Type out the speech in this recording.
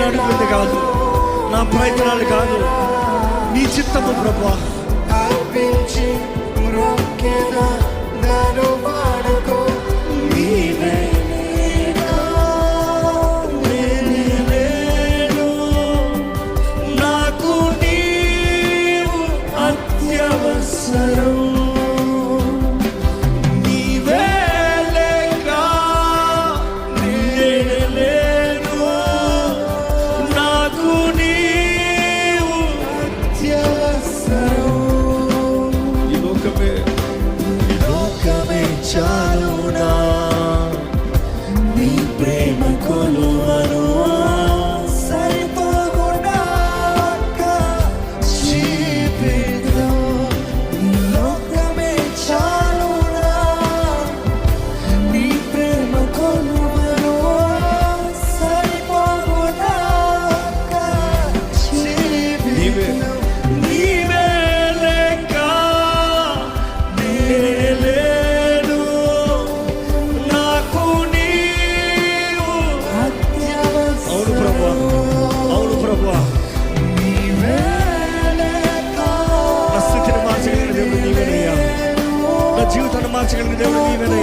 అడుగుంది కాదు, నా ప్రయత్నాలు కాదు, నీ చిత్తము ప్రభువా. అర్పించి మ్రొక్కెదా నన్ను వాడుకో, నీవే నేను, నాకు నీవు అత్యవసరం. నీవే లేక నేను లేను, నాకు నీవు అత్యవసరం. ఈ లోకమే చాలునా, నీ ప్రేమ కొలువను సరిపోకుండా జీవితం. ఈ లోకమే చాలునా, నీ ప్రేమ కొలువను సరిపోకుండా జీవితం. నీవే లేక నేను లేను, నాకు నీవు. అవును ప్రభువా, అవును ప్రభువా. నీవే లేక నా స్థితిని మార్చగలిగిన దేవుడు నీవేనయ్యా, నా జీవితాన్ని మార్చగలిగిన దేవుడు నీవేనయ్యా.